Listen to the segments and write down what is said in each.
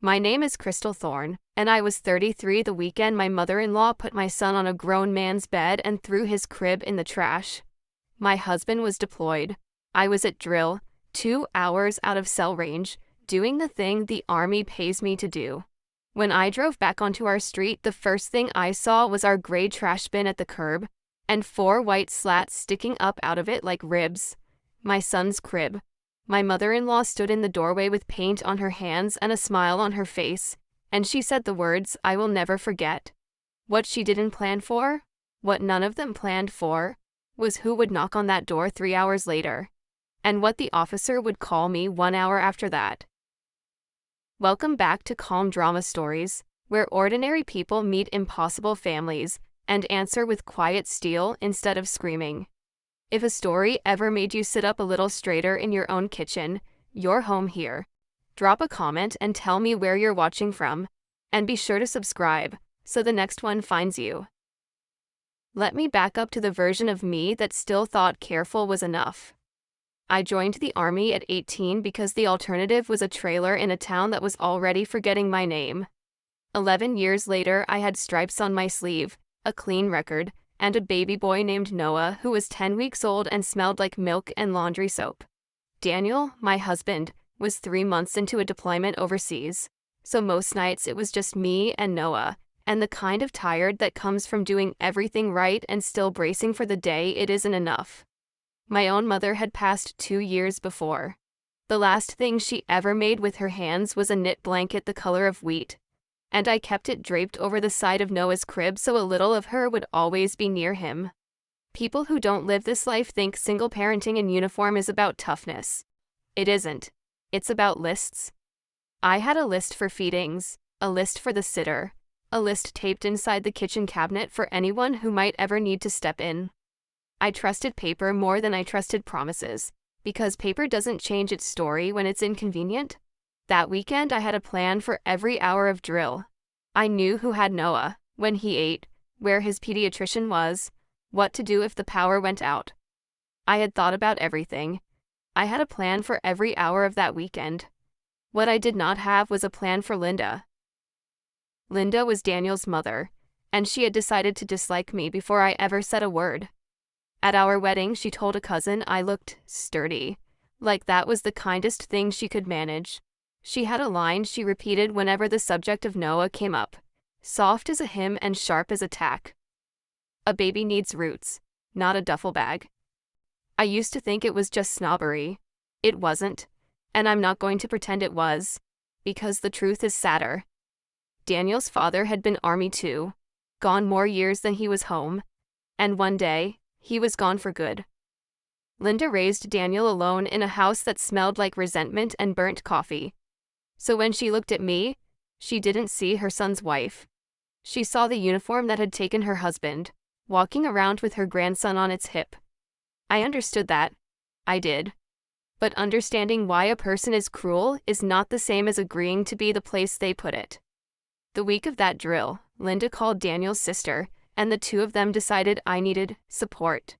My name is Crystal Thorne, and I was 33 the weekend my mother-in-law put my son on a grown man's bed and threw his crib in the trash. My husband was deployed. I was at drill, 2 hours out of cell range, doing the thing the Army pays me to do. When I drove back onto our street, the first thing I saw was our gray trash bin at the curb, and 4 white slats sticking up out of it like ribs. My son's crib. My mother-in-law stood in the doorway with paint on her hands and a smile on her face, and she said the words I will never forget. What she didn't plan for, what none of them planned for, was who would knock on that door 3 hours later, and what the officer would call me 1 hour after that. Welcome back to Calm Drama Stories, where ordinary people meet impossible families and answer with quiet steel instead of screaming. If a story ever made you sit up a little straighter in your own kitchen, you're home here. Drop a comment and tell me where you're watching from, and be sure to subscribe so the next one finds you. Let me back up to the version of me that still thought careful was enough. I joined the Army at 18 because the alternative was a trailer in a town that was already forgetting my name. 11 years later, I had stripes on my sleeve, a clean record, and a baby boy named Noah who was 10 weeks old and smelled like milk and laundry soap. Daniel, my husband, was 3 months into a deployment overseas, so most nights it was just me and Noah, and the kind of tired that comes from doing everything right and still bracing for the day it isn't enough. My own mother had passed 2 years before. The last thing she ever made with her hands was a knit blanket the color of wheat, and I kept it draped over the side of Noah's crib so a little of her would always be near him. People who don't live this life think single parenting in uniform is about toughness. It isn't. It's about lists. I had a list for feedings, a list for the sitter, a list taped inside the kitchen cabinet for anyone who might ever need to step in. I trusted paper more than I trusted promises, because paper doesn't change its story when it's inconvenient. That weekend I had a plan for every hour of drill. I knew who had Noah, when he ate, where his pediatrician was, what to do if the power went out. I had thought about everything. I had a plan for every hour of that weekend. What I did not have was a plan for Linda. Linda was Daniel's mother, and she had decided to dislike me before I ever said a word. At our wedding, she told a cousin I looked sturdy, like that was the kindest thing she could manage. She had a line she repeated whenever the subject of Noah came up, soft as a hymn and sharp as a tack. A baby needs roots, not a duffel bag. I used to think it was just snobbery. It wasn't, and I'm not going to pretend it was, because the truth is sadder. Daniel's father had been Army too, gone more years than he was home, and one day, he was gone for good. Linda raised Daniel alone in a house that smelled like resentment and burnt coffee. So when she looked at me, she didn't see her son's wife. She saw the uniform that had taken her husband, walking around with her grandson on its hip. I understood that. I did. But understanding why a person is cruel is not the same as agreeing to be the place they put it. The week of that drill, Linda called Daniel's sister, and the two of them decided I needed support.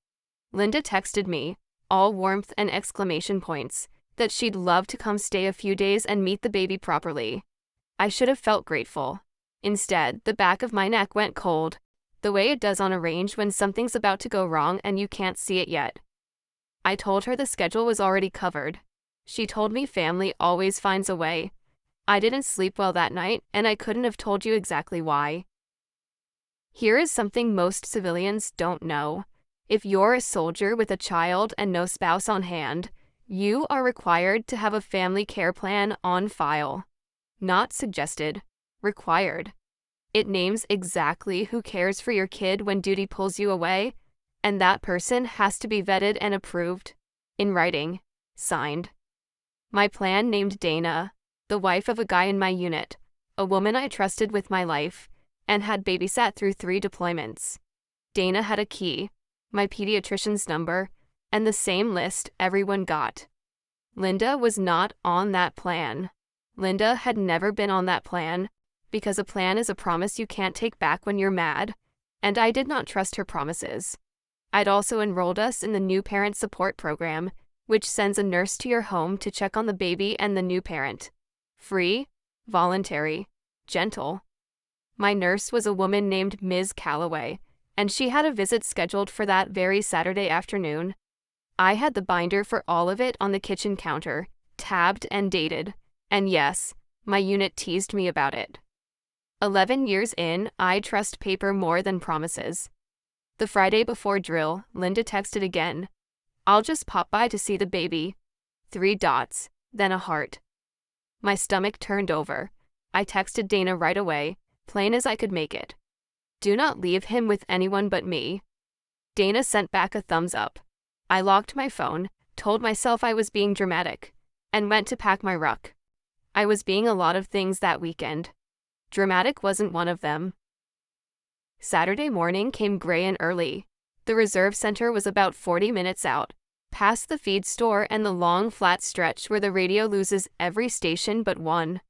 Linda texted me, all warmth and exclamation points, that she'd love to come stay a few days and meet the baby properly. I should have felt grateful. Instead, the back of my neck went cold, the way it does on a range when something's about to go wrong and you can't see it yet. I told her the schedule was already covered. She told me family always finds a way. I didn't sleep well that night, and I couldn't have told you exactly why. Here is something most civilians don't know. If you're a soldier with a child and no spouse on hand, you are required to have a family care plan on file. Not suggested, required. It names exactly who cares for your kid when duty pulls you away, and that person has to be vetted and approved, in writing, signed. My plan named Dana, the wife of a guy in my unit, a woman I trusted with my life, and had babysat through 3 deployments. Dana had a key, my pediatrician's number, and the same list everyone got. Linda was not on that plan. Linda had never been on that plan, because a plan is a promise you can't take back when you're mad, and I did not trust her promises. I'd also enrolled us in the new parent support program, which sends a nurse to your home to check on the baby and the new parent. Free, voluntary, gentle. My nurse was a woman named Ms. Calloway, and she had a visit scheduled for that very Saturday afternoon. I had the binder for all of it on the kitchen counter, tabbed and dated, and yes, my unit teased me about it. 11 years in, I trust paper more than promises. The Friday before drill, Linda texted again. "I'll just pop by to see the baby." 3 dots, then a heart. My stomach turned over. I texted Dana right away, plain as I could make it. "Do not leave him with anyone but me." Dana sent back a thumbs up. I locked my phone, told myself I was being dramatic, and went to pack my ruck. I was being a lot of things that weekend. Dramatic wasn't one of them. Saturday morning came gray and early. The reserve center was about 40 minutes out, past the feed store and the long flat stretch where the radio loses every station but one.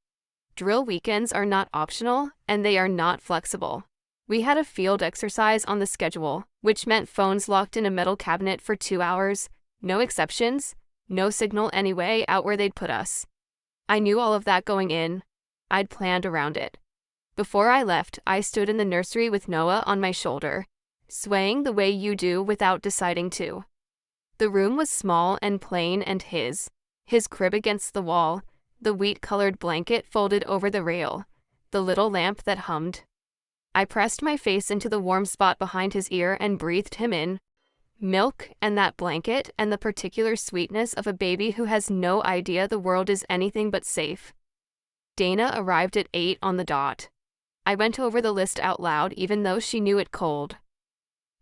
Drill weekends are not optional, and they are not flexible. We had a field exercise on the schedule, which meant phones locked in a metal cabinet for 2 hours, no exceptions, no signal anyway out where they'd put us. I knew all of that going in. I'd planned around it. Before I left, I stood in the nursery with Noah on my shoulder, swaying the way you do without deciding to. The room was small and plain, and his crib against the wall, the wheat-colored blanket folded over the rail, the little lamp that hummed. I pressed my face into the warm spot behind his ear and breathed him in. Milk and that blanket and the particular sweetness of a baby who has no idea the world is anything but safe. Dana arrived at 8 on the dot. I went over the list out loud even though she knew it cold.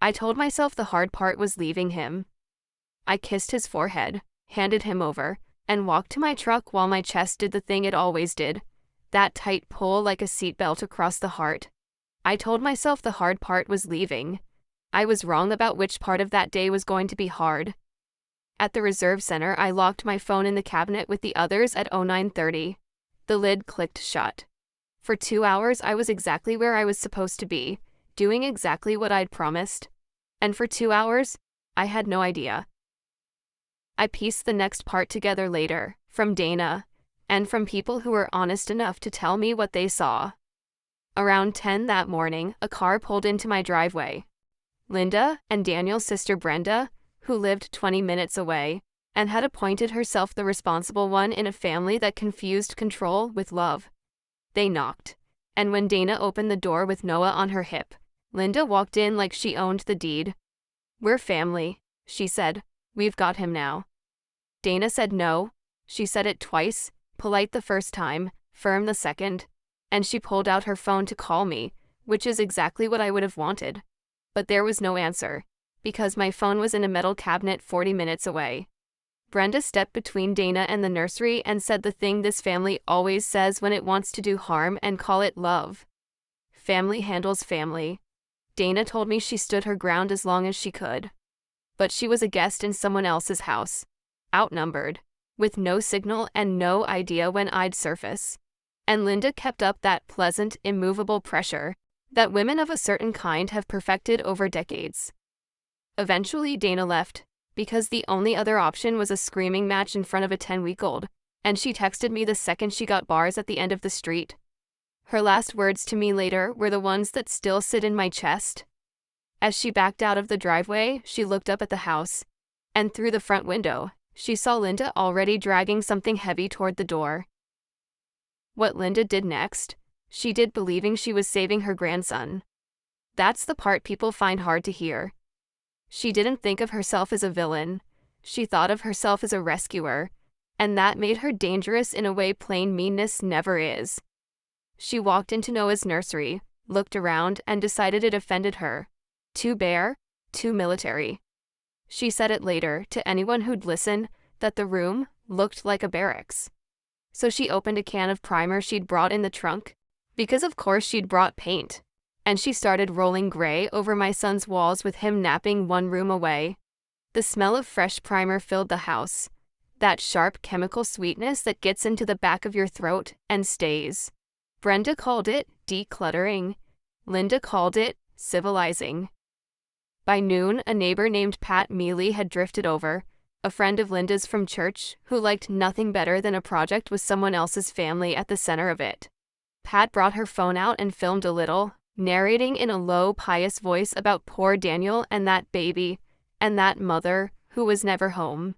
I told myself the hard part was leaving him. I kissed his forehead, handed him over, and walked to my truck while my chest did the thing it always did, that tight pull like a seatbelt across the heart. I told myself the hard part was leaving. I was wrong about which part of that day was going to be hard. At the reserve center, I locked my phone in the cabinet with the others at 09:30. The lid clicked shut. For 2 hours, I was exactly where I was supposed to be, doing exactly what I'd promised. And for 2 hours, I had no idea. I pieced the next part together later, from Dana, and from people who were honest enough to tell me what they saw. Around 10 that morning, a car pulled into my driveway. Linda and Daniel's sister Brenda, who lived 20 minutes away, and had appointed herself the responsible one in a family that confused control with love. They knocked, and when Dana opened the door with Noah on her hip, Linda walked in like she owned the deed. "We're family," she said. "We've got him now." Dana said no. She said it twice, polite the first time, firm the second, and she pulled out her phone to call me, which is exactly what I would have wanted. But there was no answer, because my phone was in a metal cabinet 40 minutes away. Brenda stepped between Dana and the nursery and said the thing this family always says when it wants to do harm and call it love. Family handles family. Dana told me she stood her ground as long as she could. But she was a guest in someone else's house, outnumbered, with no signal and no idea when I'd surface. And Linda kept up that pleasant, immovable pressure that women of a certain kind have perfected over decades. Eventually, Dana left, because the only other option was a screaming match in front of a 10-week-old, and she texted me the second she got bars at the end of the street. Her last words to me later were the ones that still sit in my chest. As she backed out of the driveway, she looked up at the house, and through the front window, she saw Linda already dragging something heavy toward the door. What Linda did next, she did believing she was saving her grandson. That's the part people find hard to hear. She didn't think of herself as a villain. She thought of herself as a rescuer, and that made her dangerous in a way plain meanness never is. She walked into Noah's nursery, looked around, and decided it offended her. Too bare, too military. She said it later, to anyone who'd listen, that the room looked like a barracks. So she opened a can of primer she'd brought in the trunk, because of course she'd brought paint, and she started rolling gray over my son's walls with him napping one room away. The smell of fresh primer filled the house, that sharp chemical sweetness that gets into the back of your throat and stays. Brenda called it decluttering. Linda called it civilizing. By noon, a neighbor named Pat Mealy had drifted over, a friend of Linda's from church, who liked nothing better than a project with someone else's family at the center of it. Pat brought her phone out and filmed a little, narrating in a low, pious voice about poor Daniel and that baby, and that mother, who was never home.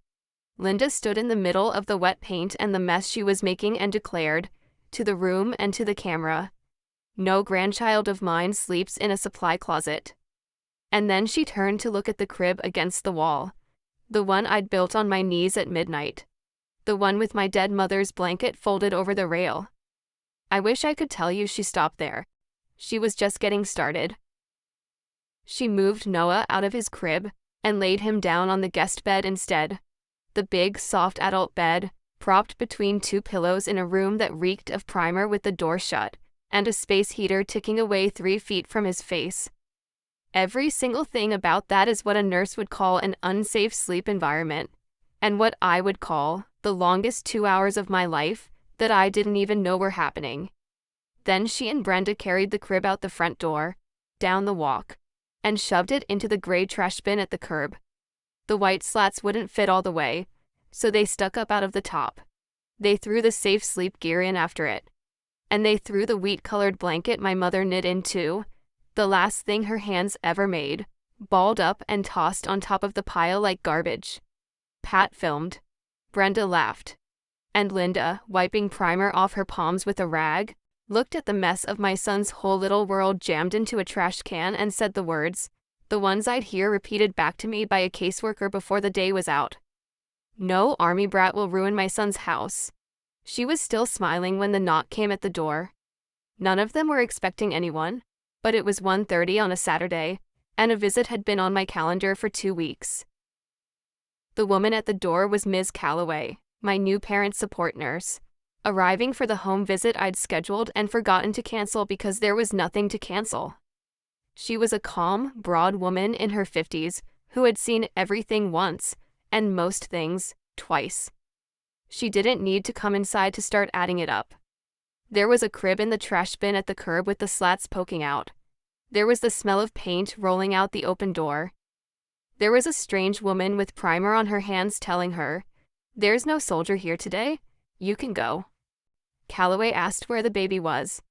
Linda stood in the middle of the wet paint and the mess she was making and declared, to the room and to the camera, "No grandchild of mine sleeps in a supply closet." And then she turned to look at the crib against the wall. The one I'd built on my knees at midnight. The one with my dead mother's blanket folded over the rail. I wish I could tell you she stopped there. She was just getting started. She moved Noah out of his crib and laid him down on the guest bed instead. The big, soft adult bed, propped between two pillows in a room that reeked of primer with the door shut, and a space heater ticking away 3 feet from his face. Every single thing about that is what a nurse would call an unsafe sleep environment, and what I would call the longest 2 hours of my life that I didn't even know were happening. Then she and Brenda carried the crib out the front door, down the walk, and shoved it into the gray trash bin at the curb. The white slats wouldn't fit all the way, so they stuck up out of the top. They threw the safe sleep gear in after it. And they threw the wheat-colored blanket my mother knit in too, the last thing her hands ever made, balled up and tossed on top of the pile like garbage. Pat filmed. Brenda laughed. And Linda, wiping primer off her palms with a rag, looked at the mess of my son's whole little world jammed into a trash can and said the words, the ones I'd hear repeated back to me by a caseworker before the day was out. "No army brat will ruin my son's house." She was still smiling when the knock came at the door. None of them were expecting anyone, but it was 1:30 on a Saturday, and a visit had been on my calendar for 2 weeks. The woman at the door was Ms. Calloway, my new parent support nurse, arriving for the home visit I'd scheduled and forgotten to cancel because there was nothing to cancel. She was a calm, broad woman in her 50s who had seen everything once, and most things twice. She didn't need to come inside to start adding it up. There was a crib in the trash bin at the curb with the slats poking out. There was the smell of paint rolling out the open door. There was a strange woman with primer on her hands telling her, "There's no soldier here today. You can go." Calloway asked where the baby was.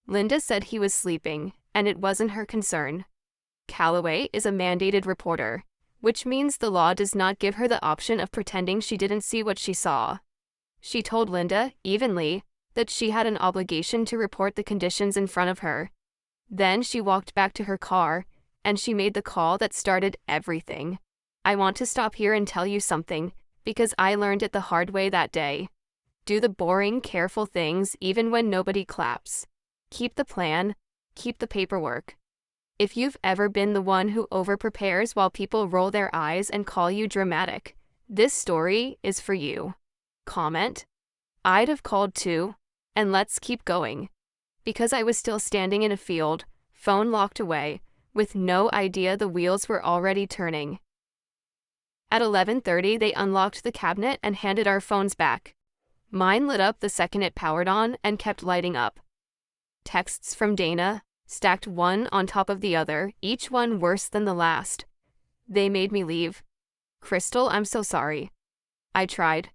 Linda said he was sleeping, and it wasn't her concern. Calloway is a mandated reporter, which means the law does not give her the option of pretending she didn't see what she saw. She told Linda, evenly, that she had an obligation to report the conditions in front of her. Then she walked back to her car, and she made the call that started everything. I want to stop here and tell you something, because I learned it the hard way that day. Do the boring, careful things even when nobody claps. Keep the plan. Keep the paperwork. If you've ever been the one who over-prepares while people roll their eyes and call you dramatic, this story is for you. Comment. I'd have called too, and let's keep going. Because I was still standing in a field, phone locked away, with no idea the wheels were already turning. At 11:30 they unlocked the cabinet and handed our phones back. Mine lit up the second it powered on and kept lighting up. Texts from Dana, stacked one on top of the other, each one worse than the last. They made me leave. "Crystal, I'm so sorry." I tried.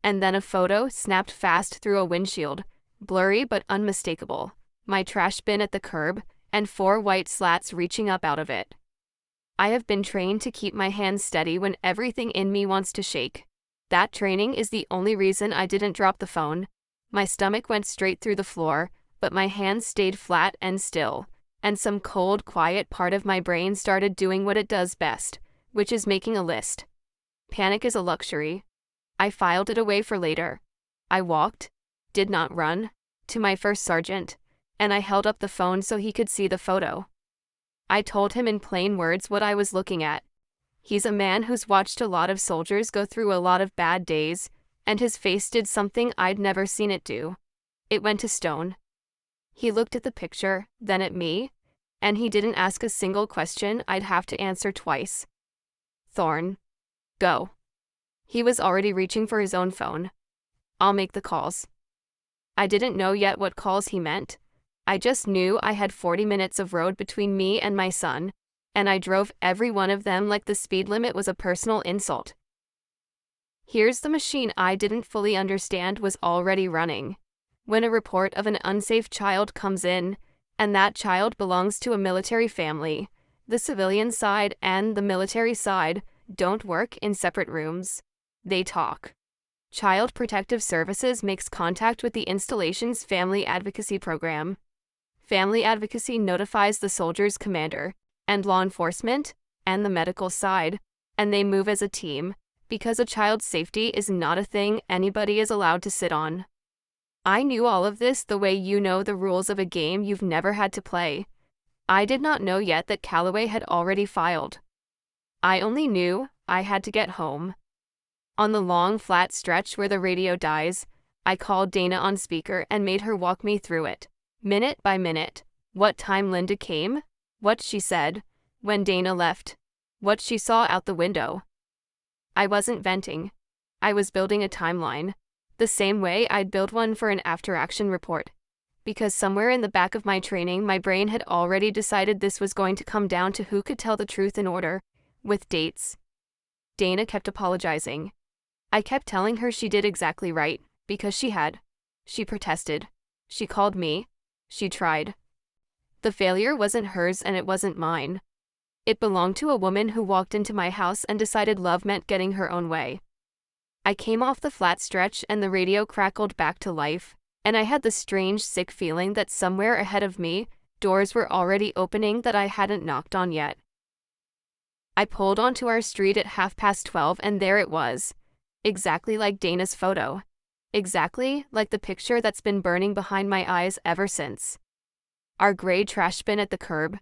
And then a photo snapped fast through a windshield, blurry but unmistakable, my trash bin at the curb, and 4 white slats reaching up out of it. I have been trained to keep my hands steady when everything in me wants to shake. That training is the only reason I didn't drop the phone. My stomach went straight through the floor, but my hands stayed flat and still, and some cold, quiet part of my brain started doing what it does best, which is making a list. Panic is a luxury. I filed it away for later. I walked, did not run, to my first sergeant, and I held up the phone so he could see the photo. I told him in plain words what I was looking at. He's a man who's watched a lot of soldiers go through a lot of bad days, and his face did something I'd never seen it do. It went to stone. He looked at the picture, then at me, and he didn't ask a single question I'd have to answer twice. "Thorne. Go." He was already reaching for his own phone. "I'll make the calls." I didn't know yet what calls he meant. I just knew I had 40 minutes of road between me and my son, and I drove every one of them like the speed limit was a personal insult. Here's the machine I didn't fully understand was already running. When a report of an unsafe child comes in, and that child belongs to a military family, the civilian side and the military side don't work in separate rooms. They talk. Child Protective Services makes contact with the installation's Family Advocacy Program. Family Advocacy notifies the soldier's commander, and law enforcement, and the medical side, and they move as a team, because a child's safety is not a thing anybody is allowed to sit on. I knew all of this the way you know the rules of a game you've never had to play. I did not know yet that Callaway had already filed. I only knew I had to get home. On the long, flat stretch where the radio dies, I called Dana on speaker and made her walk me through it, minute by minute. What time Linda came, what she said, when Dana left, what she saw out the window. I wasn't venting. I was building a timeline, the same way I'd build one for an after-action report. Because somewhere in the back of my training, my brain had already decided this was going to come down to who could tell the truth in order, with dates. Dana kept apologizing. I kept telling her she did exactly right, because she had. She protested. She called me. She tried. The failure wasn't hers and it wasn't mine. It belonged to a woman who walked into my house and decided love meant getting her own way. I came off the flat stretch and the radio crackled back to life, and I had the strange, sick feeling that somewhere ahead of me, doors were already opening that I hadn't knocked on yet. I pulled onto our street at 12:30 and there it was. Exactly like Dana's photo. Exactly like the picture that's been burning behind my eyes ever since. Our gray trash bin at the curb.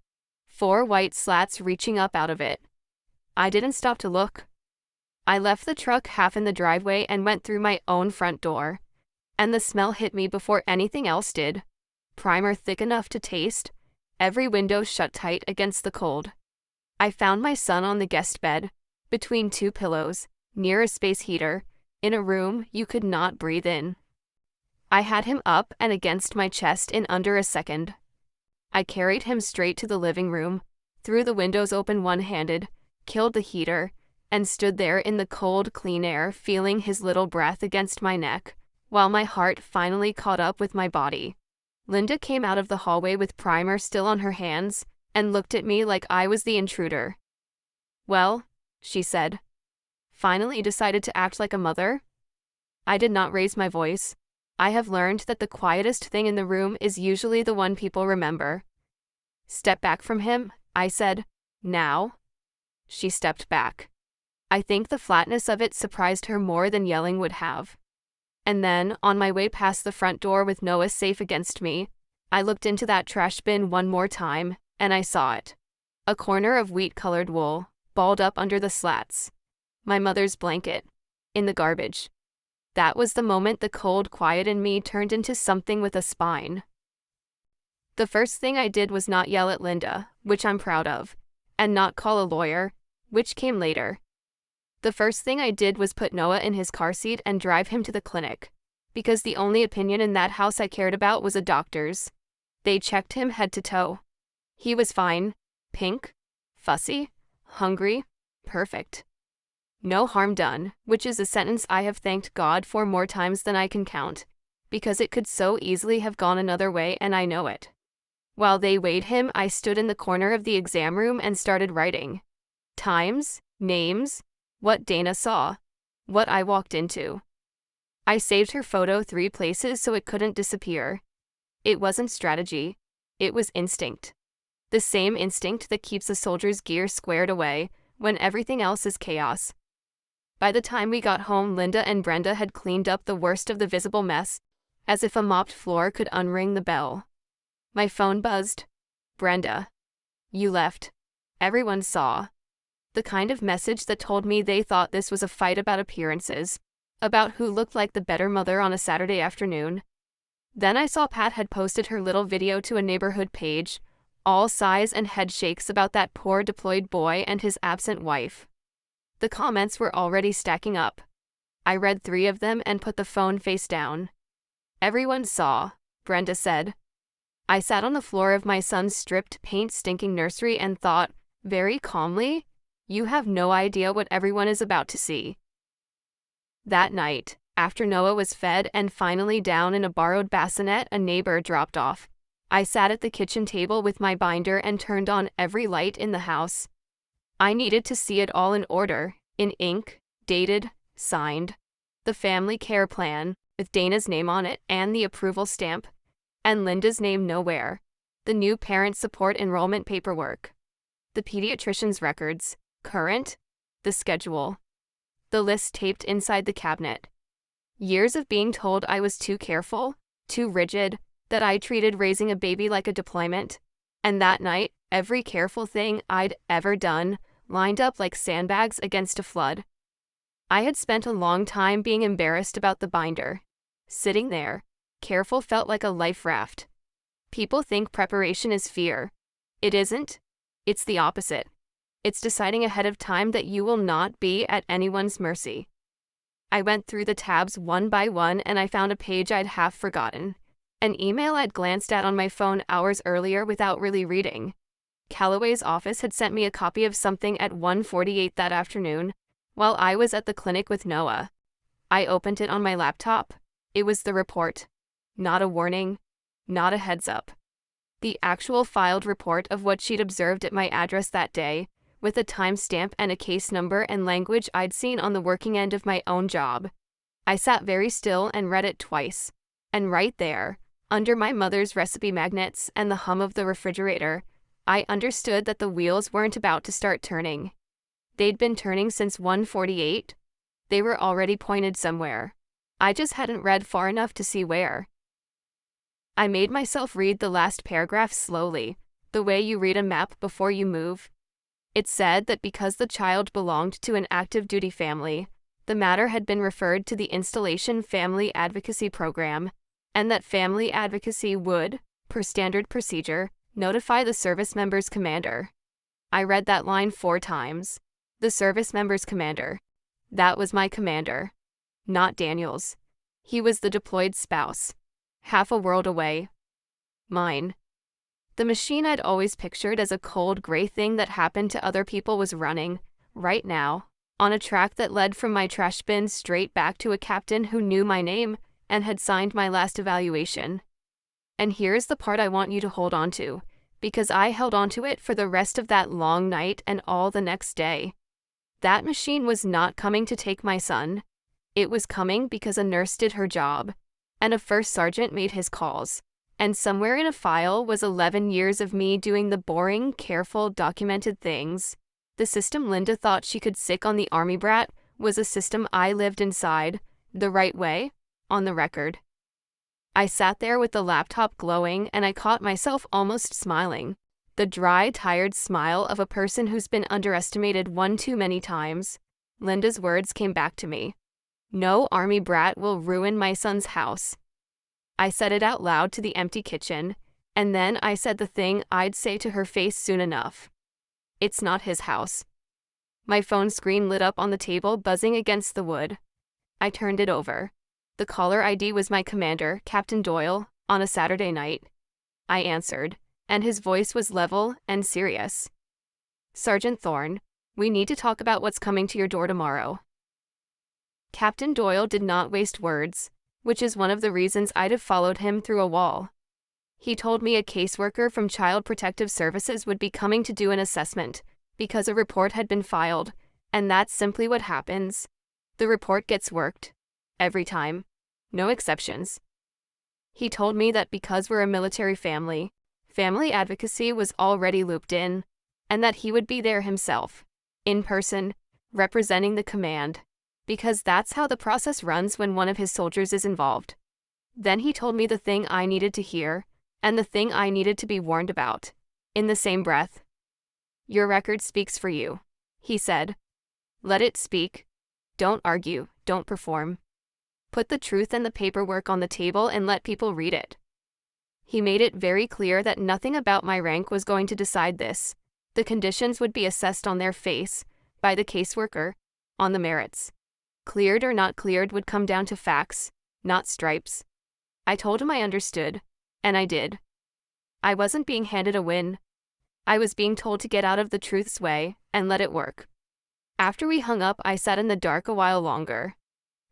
4 white slats reaching up out of it. I didn't stop to look. I left the truck half in the driveway and went through my own front door. And the smell hit me before anything else did. Primer thick enough to taste. Every window shut tight against the cold. I found my son on the guest bed, between 2 pillows, near a space heater, in a room you could not breathe in. I had him up and against my chest in under a second. I carried him straight to the living room, threw the windows open one-handed, killed the heater, and stood there in the cold, clean air feeling his little breath against my neck, while my heart finally caught up with my body. Linda came out of the hallway with primer still on her hands, and looked at me like I was the intruder. "Well," she said. "Finally decided to act like a mother?" I did not raise my voice. I have learned that the quietest thing in the room is usually the one people remember. "Step back from him," I said. "Now?" She stepped back. I think the flatness of it surprised her more than yelling would have. And then, on my way past the front door with Noah safe against me, I looked into that trash bin one more time, and I saw it. A corner of wheat-colored wool, balled up under the slats. My mother's blanket. In the garbage. That was the moment the cold quiet in me turned into something with a spine. The first thing I did was not yell at Linda, which I'm proud of, and not call a lawyer, which came later. The first thing I did was put Noah in his car seat and drive him to the clinic, because the only opinion in that house I cared about was a doctor's. They checked him head to toe. He was fine, pink, fussy, hungry, perfect. No harm done, which is a sentence I have thanked God for more times than I can count, because it could so easily have gone another way and I know it. While they weighed him, I stood in the corner of the exam room and started writing. Times, names, what Dana saw, what I walked into. I saved her photo 3 places so it couldn't disappear. It wasn't strategy. It was instinct. The same instinct that keeps a soldier's gear squared away when everything else is chaos. By the time we got home, Linda and Brenda had cleaned up the worst of the visible mess, as if a mopped floor could unring the bell. My phone buzzed. "Brenda. You left. Everyone saw." The kind of message that told me they thought this was a fight about appearances, about who looked like the better mother on a Saturday afternoon. Then I saw Pat had posted her little video to a neighborhood page, all sighs and head shakes about that poor deployed boy and his absent wife. The comments were already stacking up. I read 3 of them and put the phone face down. "Everyone saw," Brenda said. I sat on the floor of my son's stripped, paint-stinking nursery and thought, very calmly, "You have no idea what everyone is about to see." That night, after Noah was fed and finally down in a borrowed bassinet a neighbor dropped off, I sat at the kitchen table with my binder and turned on every light in the house. I needed to see it all in order, in ink, dated, signed. The family care plan, with Dana's name on it and the approval stamp, and Linda's name nowhere. The new parent support enrollment paperwork. The pediatrician's records, current, the schedule. The list taped inside the cabinet. Years of being told I was too careful, too rigid, that I treated raising a baby like a deployment. And that night, every careful thing I'd ever done lined up like sandbags against a flood. I had spent a long time being embarrassed about the binder. Sitting there, careful felt like a life raft. People think preparation is fear. It isn't. It's the opposite. It's deciding ahead of time that you will not be at anyone's mercy. I went through the tabs one by one and I found a page I'd half forgotten. An email I'd glanced at on my phone hours earlier without really reading. Calloway's office had sent me a copy of something at 1:48 that afternoon, while I was at the clinic with Noah. I opened it on my laptop. It was the report. Not a warning. Not a heads up. The actual filed report of what she'd observed at my address that day, with a timestamp and a case number and language I'd seen on the working end of my own job. I sat very still and read it twice. And right there, under my mother's recipe magnets and the hum of the refrigerator, I understood that the wheels weren't about to start turning. They'd been turning since 1:48. They were already pointed somewhere. I just hadn't read far enough to see where. I made myself read the last paragraph slowly, the way you read a map before you move. It said that because the child belonged to an active duty family, the matter had been referred to the Installation Family Advocacy Program, and that family advocacy would, per standard procedure, notify the service member's commander. I read that line 4 times. The service member's commander. That was my commander. Not Daniel's. He was the deployed spouse. Half a world away. Mine. The machine I'd always pictured as a cold gray thing that happened to other people was running, right now, on a track that led from my trash bin straight back to a captain who knew my name and had signed my last evaluation. And here's the part I want you to hold on to, because I held on to it for the rest of that long night and all the next day. That machine was not coming to take my son. It was coming because a nurse did her job, and a first sergeant made his calls. And somewhere in a file was 11 years of me doing the boring, careful, documented things. The system Linda thought she could sick on the army brat was a system I lived inside, the right way, on the record. I sat there with the laptop glowing and I caught myself almost smiling. The dry, tired smile of a person who's been underestimated one too many times. Linda's words came back to me. No army brat will ruin my son's house. I said it out loud to the empty kitchen, and then I said the thing I'd say to her face soon enough. It's not his house. My phone screen lit up on the table, buzzing against the wood. I turned it over. The caller ID was my commander, Captain Doyle, on a Saturday night. I answered, and his voice was level and serious. Sergeant Thorne, we need to talk about what's coming to your door tomorrow. Captain Doyle did not waste words, which is one of the reasons I'd have followed him through a wall. He told me a caseworker from Child Protective Services would be coming to do an assessment, because a report had been filed, and that's simply what happens. The report gets worked. Every time. No exceptions. He told me that because we're a military family, family advocacy was already looped in, and that he would be there himself, in person, representing the command. Because that's how the process runs when one of his soldiers is involved. Then he told me the thing I needed to hear, and the thing I needed to be warned about, in the same breath. Your record speaks for you, he said. Let it speak. Don't argue, don't perform. Put the truth and the paperwork on the table and let people read it. He made it very clear that nothing about my rank was going to decide this. The conditions would be assessed on their face, by the caseworker, on the merits. Cleared or not cleared would come down to facts, not stripes. I told him I understood, and I did. I wasn't being handed a win. I was being told to get out of the truth's way and let it work. After we hung up, I sat in the dark a while longer.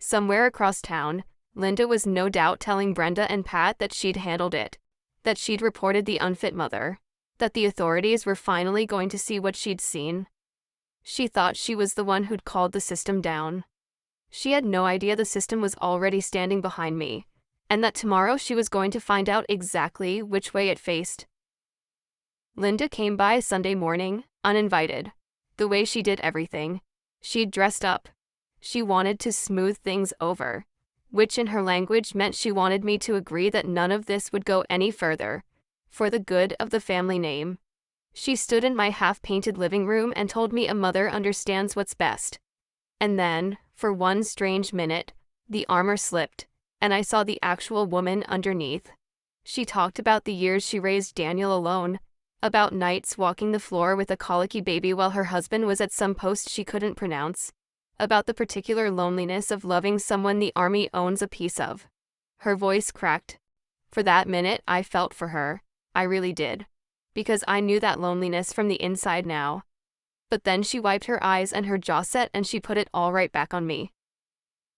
Somewhere across town, Linda was no doubt telling Brenda and Pat that she'd handled it, that she'd reported the unfit mother, that the authorities were finally going to see what she'd seen. She thought she was the one who'd called the system down. She had no idea the system was already standing behind me, and that tomorrow she was going to find out exactly which way it faced. Linda came by Sunday morning, uninvited. The way she did everything. She'd dressed up. She wanted to smooth things over, which in her language meant she wanted me to agree that none of this would go any further, for the good of the family name. She stood in my half-painted living room and told me a mother understands what's best. And then, for one strange minute, the armor slipped, and I saw the actual woman underneath. She talked about the years she raised Daniel alone, about nights walking the floor with a colicky baby while her husband was at some post she couldn't pronounce, about the particular loneliness of loving someone the army owns a piece of. Her voice cracked. For that minute, I felt for her. I really did. Because I knew that loneliness from the inside now. But then she wiped her eyes and her jaw set and she put it all right back on me.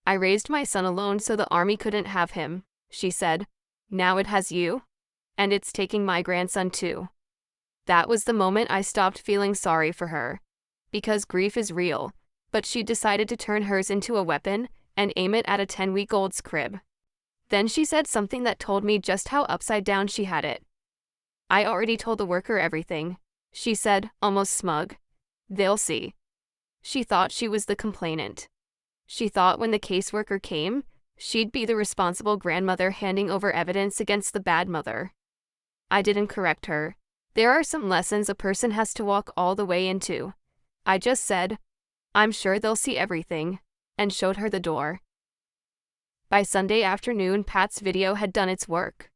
I raised my son alone so the army couldn't have him, she said. Now it has you. And it's taking my grandson too. That was the moment I stopped feeling sorry for her. Because grief is real, but she decided to turn hers into a weapon and aim it at a 10-week-old's crib. Then she said something that told me just how upside down she had it. I already told the worker everything, she said, almost smug. They'll see. She thought she was the complainant. She thought when the caseworker came, she'd be the responsible grandmother handing over evidence against the bad mother. I didn't correct her. There are some lessons a person has to walk all the way into. I just said, I'm sure they'll see everything, and showed her the door. By Sunday afternoon, Pat's video had done its work.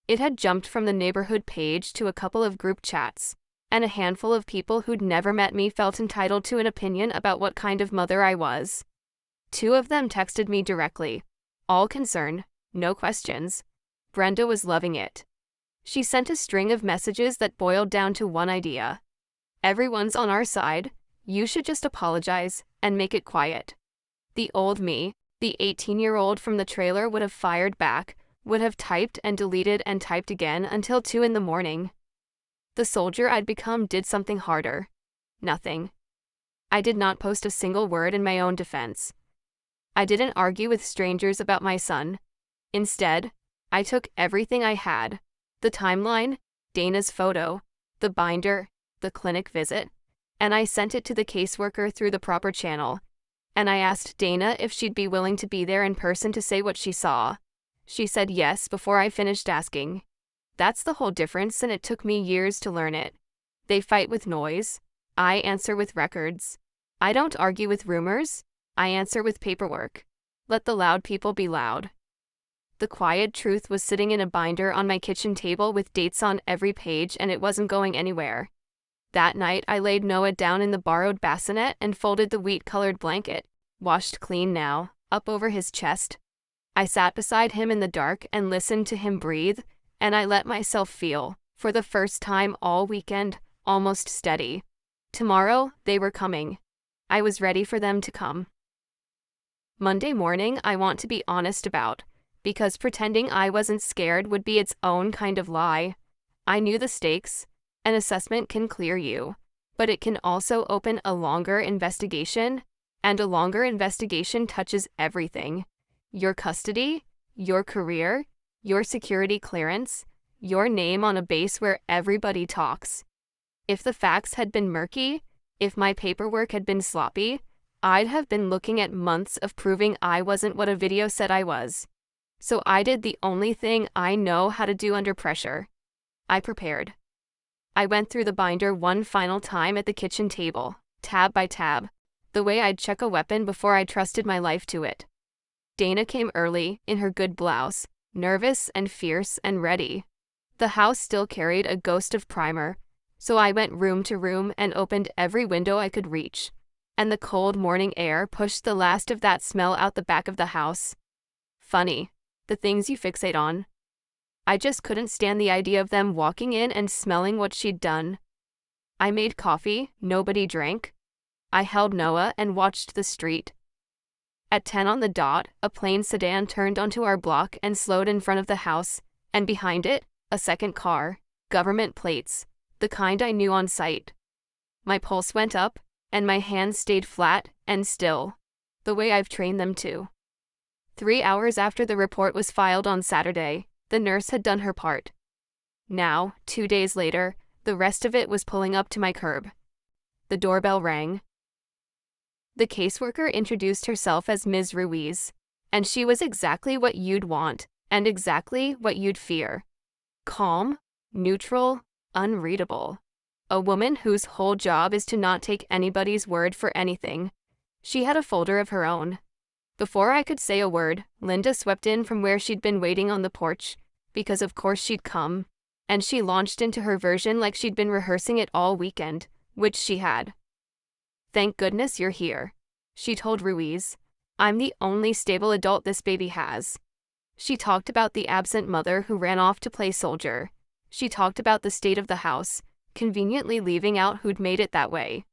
It had jumped from the neighborhood page to a couple of group chats, and a handful of people who'd never met me felt entitled to an opinion about what kind of mother I was. 2 of them texted me directly, all concern, no questions. Brenda was loving it. She sent a string of messages that boiled down to one idea. Everyone's on our side. You should just apologize and make it quiet. The old me, the 18-year-old from the trailer, would have fired back, would have typed and deleted and typed again until 2 in the morning. The soldier I'd become did something harder. Nothing. I did not post a single word in my own defense. I didn't argue with strangers about my son. Instead, I took everything I had, the timeline, Dana's photo, the binder, the clinic visit, and I sent it to the caseworker through the proper channel. And I asked Dana if she'd be willing to be there in person to say what she saw. She said yes before I finished asking. That's the whole difference, and it took me years to learn it. They fight with noise. I answer with records. I don't argue with rumors. I answer with paperwork. Let the loud people be loud. The quiet truth was sitting in a binder on my kitchen table with dates on every page, and it wasn't going anywhere. That night, I laid Noah down in the borrowed bassinet and folded the wheat-colored blanket, washed clean now, up over his chest. I sat beside him in the dark and listened to him breathe, and I let myself feel, for the first time all weekend, almost steady. Tomorrow, they were coming. I was ready for them to come. Monday morning, I want to be honest about, because pretending I wasn't scared would be its own kind of lie. I knew the stakes. An assessment can clear you, but it can also open a longer investigation, and a longer investigation touches everything. Your custody, your career, your security clearance, your name on a base where everybody talks. If the facts had been murky, if my paperwork had been sloppy, I'd have been looking at months of proving I wasn't what a video said I was. So I did the only thing I know how to do under pressure. I prepared. I went through the binder one final time at the kitchen table, tab by tab, the way I'd check a weapon before I trusted my life to it. Dana came early, in her good blouse, nervous and fierce and ready. The house still carried a ghost of primer, so I went room to room and opened every window I could reach, and the cold morning air pushed the last of that smell out the back of the house. Funny, the things you fixate on. I just couldn't stand the idea of them walking in and smelling what she'd done. I made coffee, nobody drank. I held Noah and watched the street. At 10 on the dot, a plain sedan turned onto our block and slowed in front of the house, and behind it, a second car, government plates, the kind I knew on sight. My pulse went up, and my hands stayed flat and still, the way I've trained them to. 3 hours after the report was filed on Saturday, the nurse had done her part. Now, 2 days later, the rest of it was pulling up to my curb. The doorbell rang. The caseworker introduced herself as Ms. Ruiz, and she was exactly what you'd want, and exactly what you'd fear. Calm, neutral, unreadable. A woman whose whole job is to not take anybody's word for anything. She had a folder of her own. Before I could say a word, Linda swept in from where she'd been waiting on the porch, because of course she'd come, and she launched into her version like she'd been rehearsing it all weekend, which she had. "Thank goodness you're here," she told Ruiz. "I'm the only stable adult this baby has." She talked about the absent mother who ran off to play soldier. She talked about the state of the house, conveniently leaving out who'd made it that way.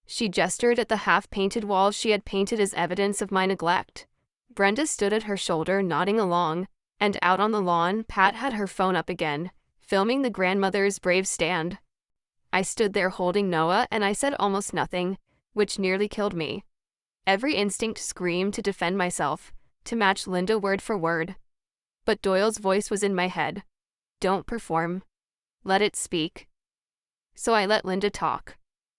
She gestured at the half-painted walls she had painted as evidence of my neglect. Brenda stood at her shoulder nodding along, and out on the lawn, Pat had her phone up again, filming the grandmother's brave stand. I stood there holding Noah and I said almost nothing, which nearly killed me. Every instinct screamed to defend myself, to match Linda word for word. But Doyle's voice was in my head. Don't perform. Let it speak. So I let Linda talk.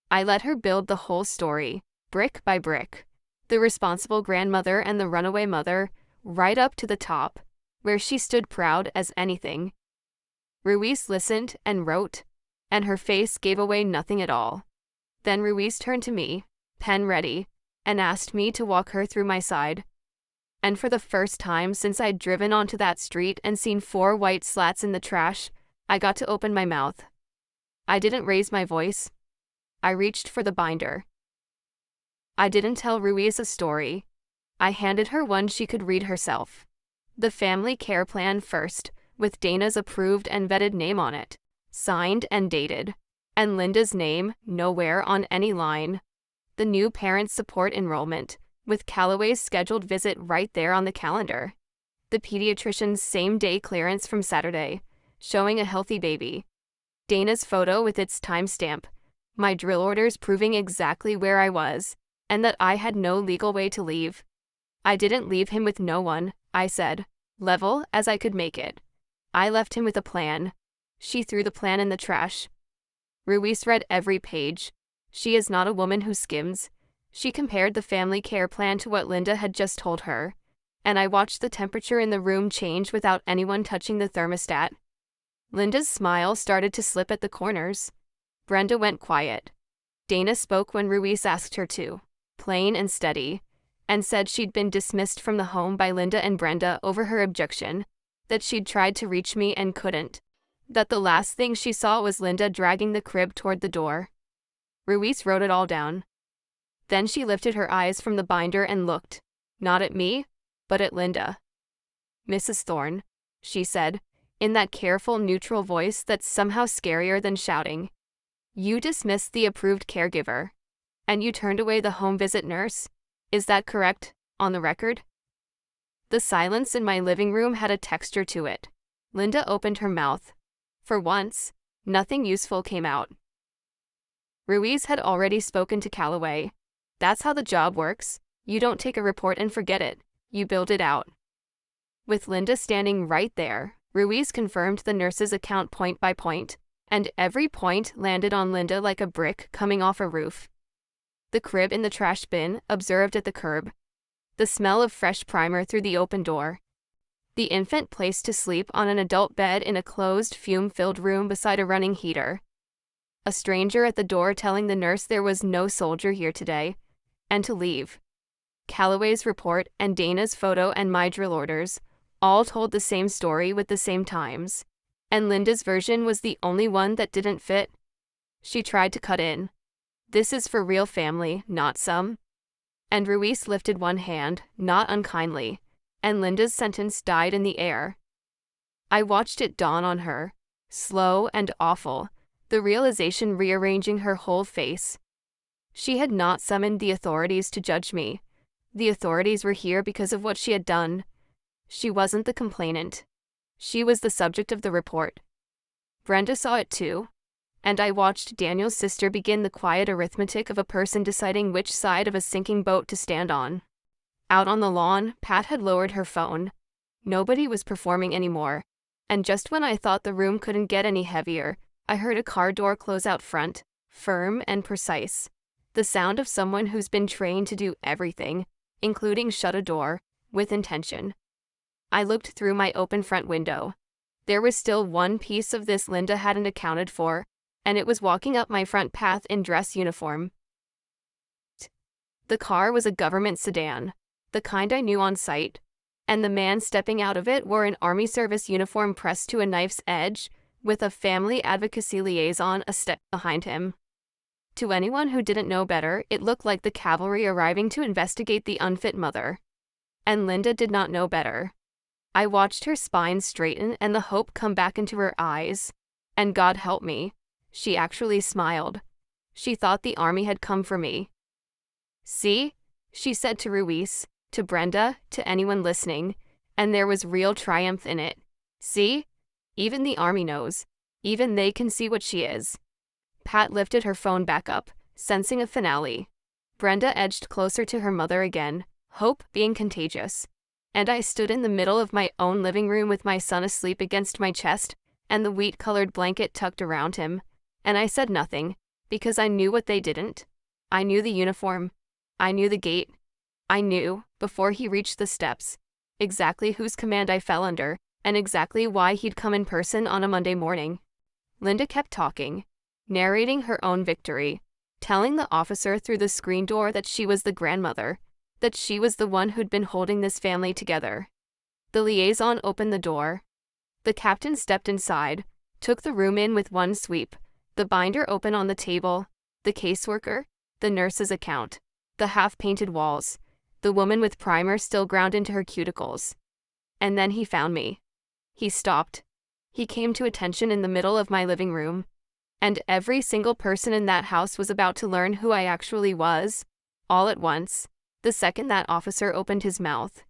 I let her build the whole story, brick by brick. The responsible grandmother and the runaway mother, right up to the top, where she stood proud as anything. Ruiz listened and wrote, and her face gave away nothing at all. Then Ruiz turned to me, pen ready, and asked me to walk her through my side. And for the first time since I'd driven onto that street and seen 4 white slats in the trash, I got to open my mouth. I didn't raise my voice. I reached for the binder. I didn't tell Ruiz a story. I handed her one she could read herself. The family care plan first, with Dana's approved and vetted name on it, signed and dated, and Linda's name nowhere on any line. The new parent support enrollment, with Callaway's scheduled visit right there on the calendar. The pediatrician's same-day clearance from Saturday, showing a healthy baby. Dana's photo with its timestamp, my drill orders proving exactly where I was, and that I had no legal way to leave. I didn't leave him with no one, I said, level as I could make it. I left him with a plan. She threw the plan in the trash. Ruiz read every page. She is not a woman who skims. She compared the family care plan to what Linda had just told her, and I watched the temperature in the room change without anyone touching the thermostat. Linda's smile started to slip at the corners. Brenda went quiet. Dana spoke when Ruiz asked her to, plain and steady, and said she'd been dismissed from the home by Linda and Brenda over her objection, that she'd tried to reach me and couldn't, that the last thing she saw was Linda dragging the crib toward the door. Ruiz wrote it all down. Then she lifted her eyes from the binder and looked, not at me, but at Linda. "Mrs. Thorne," she said, in that careful, neutral voice that's somehow scarier than shouting. "You dismissed the approved caregiver, and you turned away the home visit nurse. Is that correct, on the record?" The silence in my living room had a texture to it. Linda opened her mouth. For once, nothing useful came out. Ruiz had already spoken to Callaway. That's how the job works. You don't take a report and forget it. You build it out. With Linda standing right there, Ruiz confirmed the nurse's account point by point, and every point landed on Linda like a brick coming off a roof. The crib in the trash bin, observed at the curb. The smell of fresh primer through the open door. The infant placed to sleep on an adult bed in a closed, fume-filled room beside a running heater. A stranger at the door telling the nurse there was no soldier here today, and to leave. Callaway's report and Dana's photo and my drill orders all told the same story with the same times, and Linda's version was the only one that didn't fit. She tried to cut in. "This is for real family, not some." And Ruiz lifted one hand, not unkindly, and Linda's sentence died in the air. I watched it dawn on her, slow and awful, the realization rearranging her whole face. She had not summoned the authorities to judge me. The authorities were here because of what she had done. She wasn't the complainant. She was the subject of the report. Brenda saw it too, and I watched Daniel's sister begin the quiet arithmetic of a person deciding which side of a sinking boat to stand on. Out on the lawn, Pat had lowered her phone. Nobody was performing anymore, and just when I thought the room couldn't get any heavier, I heard a car door close out front, firm and precise. The sound of someone who's been trained to do everything, including shut a door, with intention. I looked through my open front window. There was still one piece of this Linda hadn't accounted for, and it was walking up my front path in dress uniform. The car was a government sedan, the kind I knew on sight, and the man stepping out of it wore an Army service uniform pressed to a knife's edge, with a family advocacy liaison a step behind him. To anyone who didn't know better, it looked like the cavalry arriving to investigate the unfit mother. And Linda did not know better. I watched her spine straighten and the hope come back into her eyes. And God help me, she actually smiled. She thought the army had come for me. "See?" she said to Ruiz, to Brenda, to anyone listening, and there was real triumph in it. "See? Even the army knows. Even they can see what she is." Pat lifted her phone back up, sensing a finale. Brenda edged closer to her mother again, hope being contagious. And I stood in the middle of my own living room with my son asleep against my chest, and the wheat-colored blanket tucked around him. And I said nothing, because I knew what they didn't. I knew the uniform. I knew the gate. I knew, before he reached the steps, exactly whose command I fell under, and exactly why he'd come in person on a Monday morning. Linda kept talking, narrating her own victory, telling the officer through the screen door that she was the grandmother, that she was the one who'd been holding this family together. The liaison opened the door. The captain stepped inside, took the room in with one sweep, the binder open on the table, the caseworker, the nurse's account, the half-painted walls, the woman with primer still ground into her cuticles. And then he found me. He stopped. He came to attention in the middle of my living room. And every single person in that house was about to learn who I actually was, all at once, the second that officer opened his mouth.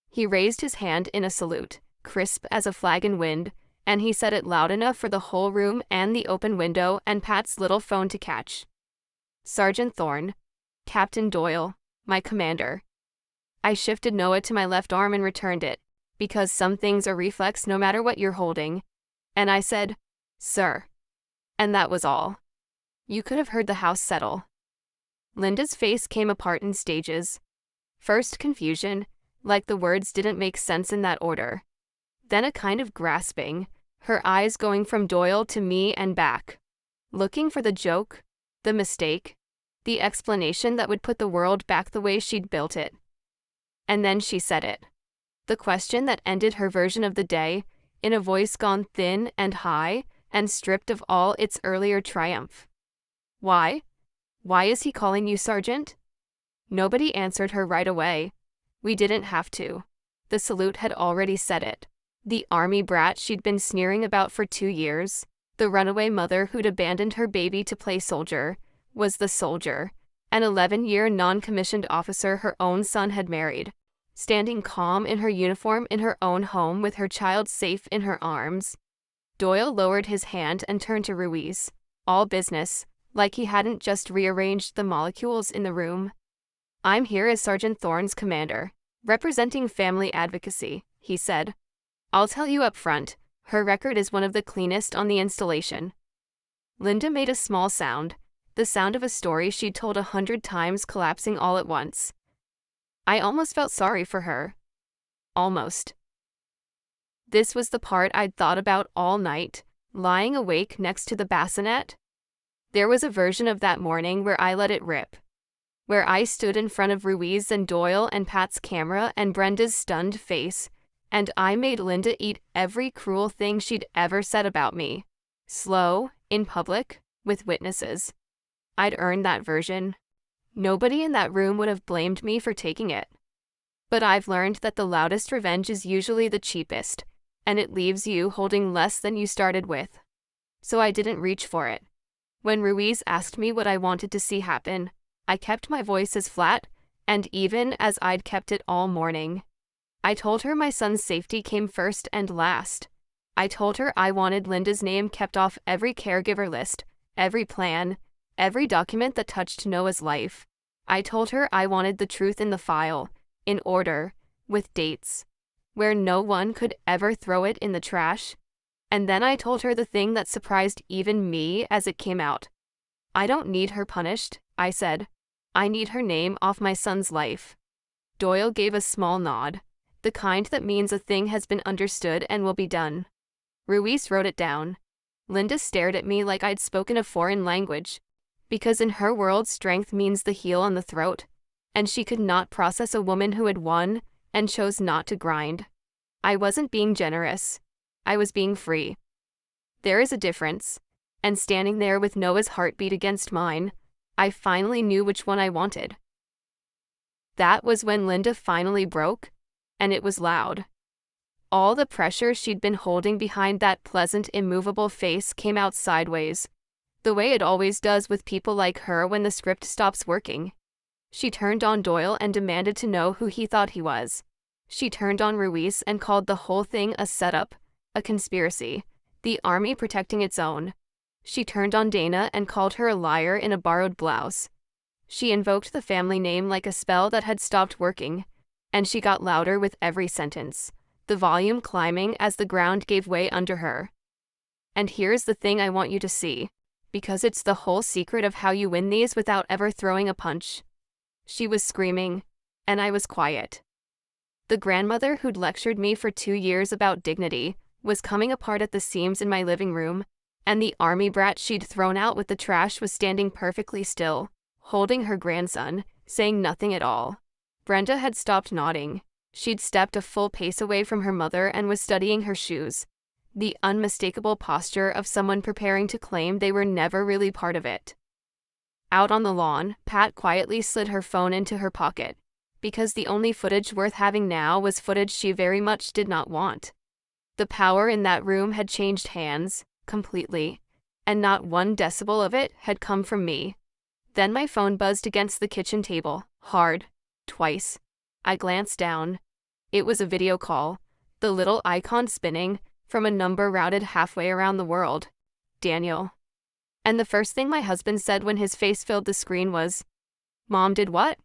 He raised his hand in a salute, crisp as a flag in wind, and he said it loud enough for the whole room and the open window and Pat's little phone to catch. "Sergeant Thorne. Captain Doyle, my commander." I shifted Noah to my left arm and returned it, because some things are reflex no matter what you're holding. And I said, "Sir." And that was all. You could have heard the house settle. Linda's face came apart in stages. First confusion, like the words didn't make sense in that order. Then a kind of grasping, her eyes going from Doyle to me and back. Looking for the joke, the mistake, the explanation that would put the world back the way she'd built it. And then she said it. The question that ended her version of the day, in a voice gone thin and high, and stripped of all its earlier triumph. "Why? Why is he calling you sergeant?" Nobody answered her right away. We didn't have to. The salute had already said it. The army brat she'd been sneering about for 2 years, the runaway mother who'd abandoned her baby to play soldier, was the soldier, an 11-year non-commissioned officer her own son had married, standing calm in her uniform in her own home with her child safe in her arms. Doyle lowered his hand and turned to Ruiz, all business, like he hadn't just rearranged the molecules in the room. "I'm here as Sergeant Thorne's commander, representing family advocacy," he said. "I'll tell you up front, her record is one of the cleanest on the installation." Linda made a small sound, the sound of a story she'd told 100 times collapsing all at once. I almost felt sorry for her. Almost. This was the part I'd thought about all night, lying awake next to the bassinet. There was a version of that morning where I let it rip. Where I stood in front of Ruiz and Doyle and Pat's camera and Brenda's stunned face, and I made Linda eat every cruel thing she'd ever said about me. Slow, in public, with witnesses. I'd earned that version. Nobody in that room would have blamed me for taking it. But I've learned that the loudest revenge is usually the cheapest, and it leaves you holding less than you started with. So I didn't reach for it. When Ruiz asked me what I wanted to see happen, I kept my voice as flat, And even as I'd kept it all morning, I told her my son's safety came first and last. I told her I wanted Linda's name kept off every caregiver list, every plan, every document that touched Noah's life. I told her I wanted the truth in the file, in order, with dates, where no one could ever throw it in the trash. And then I told her the thing that surprised even me as it came out. I don't need her punished, I said. I need her name off my son's life. Doyle gave a small nod, the kind that means a thing has been understood and will be done. Ruiz wrote it down. Linda stared at me like I'd spoken a foreign language, because in her world strength means the heel on the throat, and she could not process a woman who had won and chose not to grind. I wasn't being generous. I was being free. There is a difference, and standing there with Noah's heartbeat against mine, I finally knew which one I wanted. That was when Linda finally broke, and it was loud. All the pressure she'd been holding behind that pleasant, immovable face came out sideways, the way it always does with people like her when the script stops working. She turned on Doyle and demanded to know who he thought he was. She turned on Ruiz and called the whole thing a setup, a conspiracy, the army protecting its own. She turned on Dana and called her a liar in a borrowed blouse. She invoked the family name like a spell that had stopped working, and she got louder with every sentence, the volume climbing as the ground gave way under her. And here's the thing I want you to see, because it's the whole secret of how you win these without ever throwing a punch. She was screaming, and I was quiet. The grandmother who'd lectured me for 2 years about dignity was coming apart at the seams in my living room, and the army brat she'd thrown out with the trash was standing perfectly still, holding her grandson, saying nothing at all. Brenda had stopped nodding. She'd stepped a full pace away from her mother and was studying her shoes, the unmistakable posture of someone preparing to claim they were never really part of it. Out on the lawn, Pat quietly slid her phone into her pocket, because the only footage worth having now was footage she very much did not want. The power in that room had changed hands, completely, and not 1 decibel of it had come from me. Then my phone buzzed against the kitchen table, hard, twice. I glanced down. It was a video call, the little icon spinning, from a number routed halfway around the world. Daniel. And the first thing my husband said when his face filled the screen was, "Mom did what?"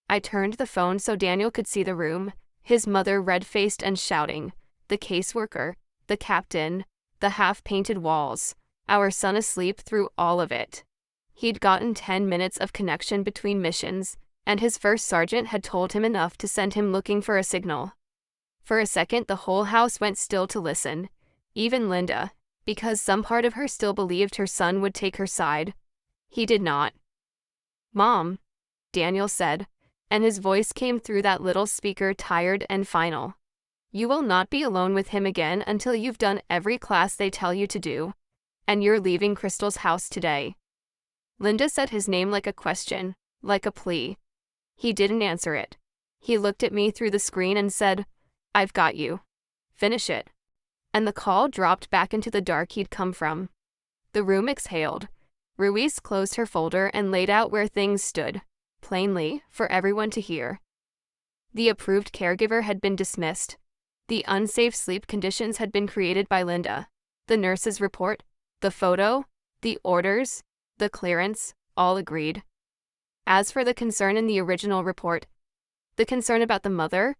I turned the phone so Daniel could see the room, his mother red-faced and shouting, the caseworker, the captain, the half-painted walls, our son asleep through all of it. He'd gotten 10 minutes of connection between missions, and his first sergeant had told him enough to send him looking for a signal. For a second the whole house went still to listen, even Linda, because some part of her still believed her son would take her side. He did not. "Mom," Daniel said, and his voice came through that little speaker tired and final. "You will not be alone with him again until you've done every class they tell you to do, and you're leaving Crystal's house today." Linda said his name like a question, like a plea. He didn't answer it. He looked at me through the screen and said, "I've got you. Finish it." And the call dropped back into the dark he'd come from. The room exhaled. Ruiz closed her folder and laid out where things stood, plainly, for everyone to hear. The approved caregiver had been dismissed. The unsafe sleep conditions had been created by Linda. The nurse's report, the photo, the orders, the clearance, all agreed. As for the concern in the original report, the concern about the mother,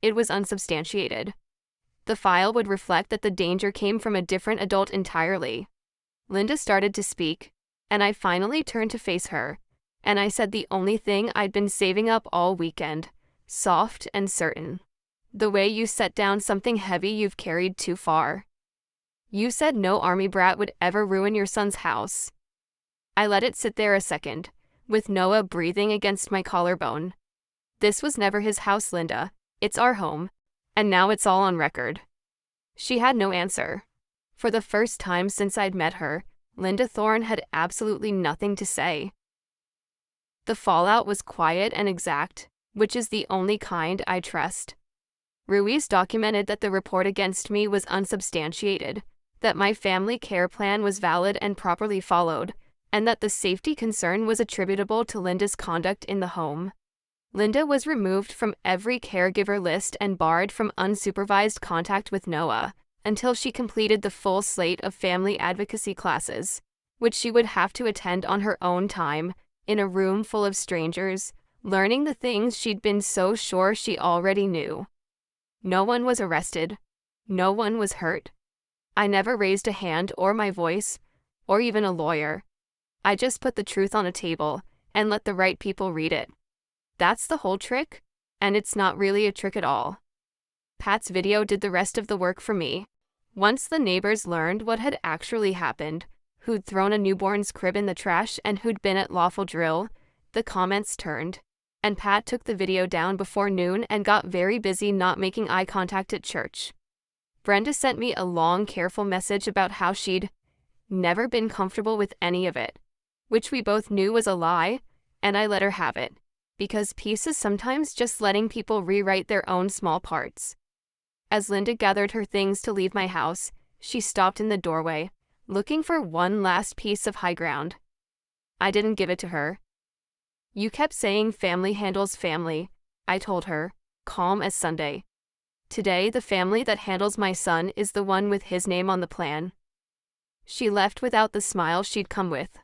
it was unsubstantiated. The file would reflect that the danger came from a different adult entirely. Linda started to speak, and I finally turned to face her, and I said the only thing I'd been saving up all weekend, soft and certain. The way you set down something heavy you've carried too far. You said no army brat would ever ruin your son's house. I let it sit there a second, with Noah breathing against my collarbone. This was never his house, Linda. It's our home, and now it's all on record. She had no answer. For the first time since I'd met her, Linda Thorne had absolutely nothing to say. The fallout was quiet and exact, which is the only kind I trust. Ruiz documented that the report against me was unsubstantiated, that my family care plan was valid and properly followed, and that the safety concern was attributable to Linda's conduct in the home. Linda was removed from every caregiver list and barred from unsupervised contact with Noah until she completed the full slate of family advocacy classes, which she would have to attend on her own time, in a room full of strangers, learning the things she'd been so sure she already knew. No one was arrested. No one was hurt. I never raised a hand or my voice, or even a lawyer. I just put the truth on a table and let the right people read it. That's the whole trick, and it's not really a trick at all. Pat's video did the rest of the work for me. Once the neighbors learned what had actually happened, who'd thrown a newborn's crib in the trash and who'd been at lawful drill, the comments turned, and Pat took the video down before noon and got very busy not making eye contact at church. Brenda sent me a long, careful message about how she'd never been comfortable with any of it, which we both knew was a lie, and I let her have it, because peace is sometimes just letting people rewrite their own small parts. As Linda gathered her things to leave my house, she stopped in the doorway, looking for one last piece of high ground. I didn't give it to her. "You kept saying family handles family," I told her, calm as Sunday. "Today, the family that handles my son is the one with his name on the plan." She left without the smile she'd come with.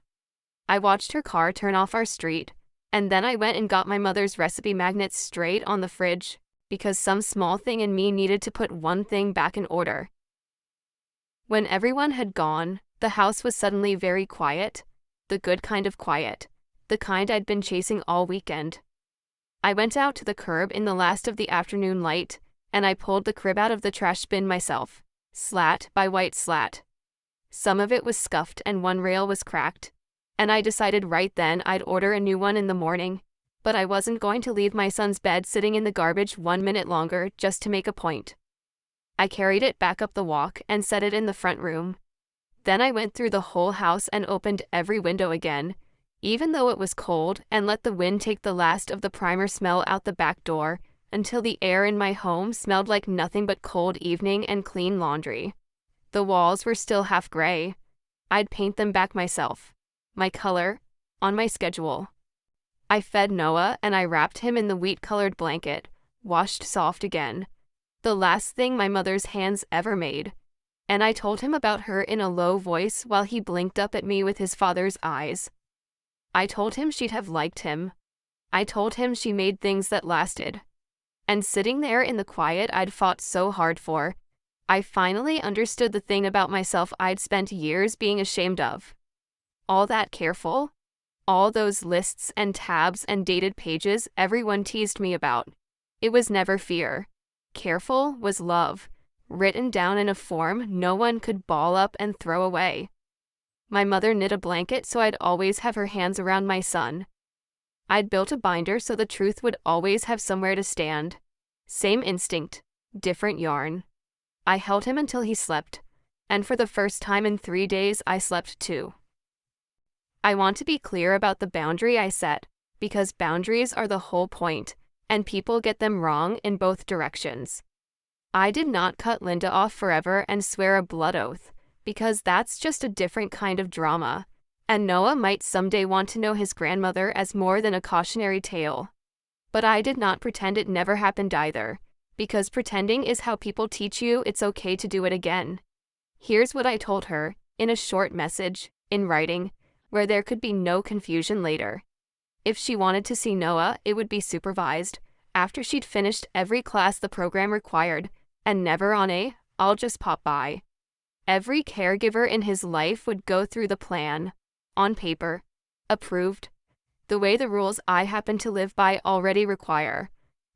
I watched her car turn off our street, and then I went and got my mother's recipe magnets straight on the fridge, because some small thing in me needed to put one thing back in order. When everyone had gone, the house was suddenly very quiet, the good kind of quiet, the kind I'd been chasing all weekend. I went out to the curb in the last of the afternoon light, and I pulled the crib out of the trash bin myself, slat by white slat. Some of it was scuffed and one rail was cracked, and I decided right then I'd order a new one in the morning, but I wasn't going to leave my son's bed sitting in the garbage 1 minute longer just to make a point. I carried it back up the walk and set it in the front room. Then I went through the whole house and opened every window again, even though it was cold, and let the wind take the last of the primer smell out the back door, until the air in my home smelled like nothing but cold evening and clean laundry. The walls were still half gray. I'd paint them back myself. My color, on my schedule. I fed Noah and I wrapped him in the wheat-colored blanket, washed soft again. The last thing my mother's hands ever made. And I told him about her in a low voice while he blinked up at me with his father's eyes. I told him she'd have liked him. I told him she made things that lasted. And sitting there in the quiet I'd fought so hard for, I finally understood the thing about myself I'd spent years being ashamed of. All that careful, all those lists and tabs and dated pages everyone teased me about. It was never fear. Careful was love, written down in a form no one could ball up and throw away. My mother knit a blanket so I'd always have her hands around my son. I'd built a binder so the truth would always have somewhere to stand. Same instinct, different yarn. I held him until he slept, and for the first time in 3 days I slept too. I want to be clear about the boundary I set, because boundaries are the whole point, and people get them wrong in both directions. I did not cut Linda off forever and swear a blood oath, because that's just a different kind of drama, and Noah might someday want to know his grandmother as more than a cautionary tale. But I did not pretend it never happened either, because pretending is how people teach you it's okay to do it again. Here's what I told her, in a short message, in writing, where there could be no confusion later. If she wanted to see Noah, it would be supervised, after she'd finished every class the program required, and never on a, I'll just pop by. Every caregiver in his life would go through the plan, on paper, approved, the way the rules I happen to live by already require.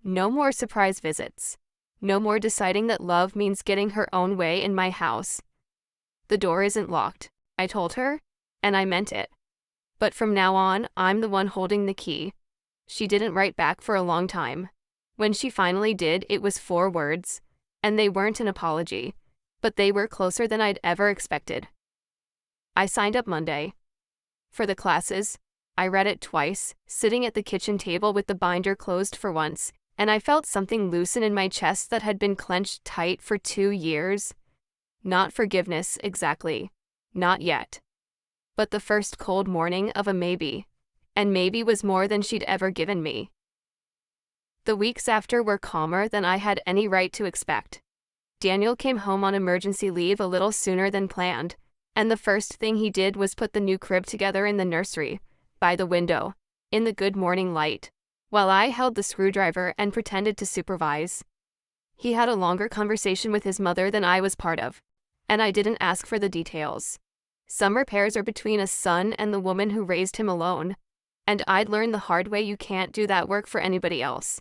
No more surprise visits. No more deciding that love means getting her own way in my house. The door isn't locked, I told her, and I meant it. But from now on, I'm the one holding the key. She didn't write back for a long time. When she finally did, it was 4 words, and they weren't an apology, but they were closer than I'd ever expected. I signed up Monday. For the classes, I read it twice, sitting at the kitchen table with the binder closed for once, and I felt something loosen in my chest that had been clenched tight for 2 years. Not forgiveness, exactly. Not yet. but the first cold morning of a maybe. And maybe was more than she'd ever given me. The weeks after were calmer than I had any right to expect. Daniel came home on emergency leave a little sooner than planned, and the first thing he did was put the new crib together in the nursery, by the window, in the good morning light, while I held the screwdriver and pretended to supervise. He had a longer conversation with his mother than I was part of, and I didn't ask for the details. Some repairs are between a son and the woman who raised him alone, and I'd learned the hard way you can't do that work for anybody else.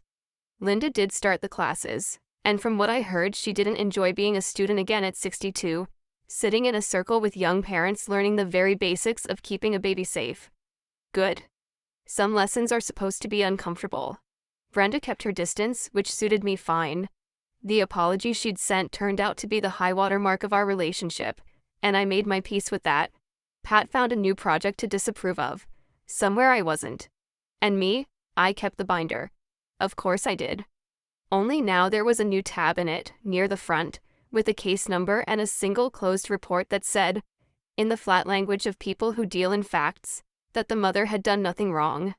Linda did start the classes, and from what I heard, she didn't enjoy being a student again at 62, sitting in a circle with young parents learning the very basics of keeping a baby safe. Good. Some lessons are supposed to be uncomfortable. Brenda kept her distance, which suited me fine. The apology she'd sent turned out to be the high-water mark of our relationship, and I made my peace with that. Pat found a new project to disapprove of, somewhere I wasn't. And me, I kept the binder. Of course I did. Only now there was a new tab in it, near the front, with a case number and a single closed report that said, in the flat language of people who deal in facts, that the mother had done nothing wrong.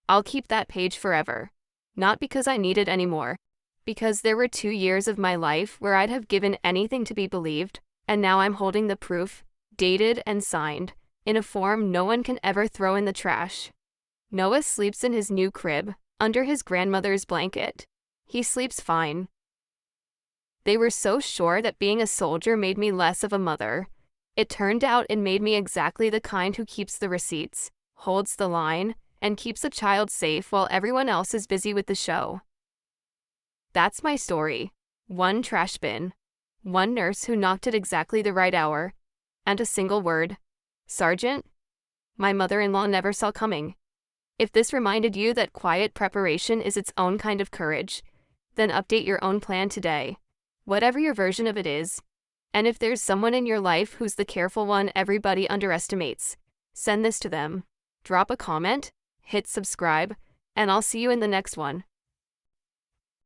I'll keep that page forever. Not because I need it anymore. Because there were 2 years of my life where I'd have given anything to be believed, and now I'm holding the proof, dated and signed, in a form no one can ever throw in the trash. Noah sleeps in his new crib, under his grandmother's blanket. He sleeps fine. They were so sure that being a soldier made me less of a mother. It turned out it made me exactly the kind who keeps the receipts, holds the line, and keeps a child safe while everyone else is busy with the show. That's my story. 1 trash bin, 1 nurse who knocked at exactly the right hour, and a single word. Sergeant? My mother-in-law never saw coming. If this reminded you that quiet preparation is its own kind of courage, then update your own plan today, whatever your version of it is. And if there's someone in your life who's the careful one everybody underestimates, send this to them. Drop a comment, hit subscribe, and I'll see you in the next one.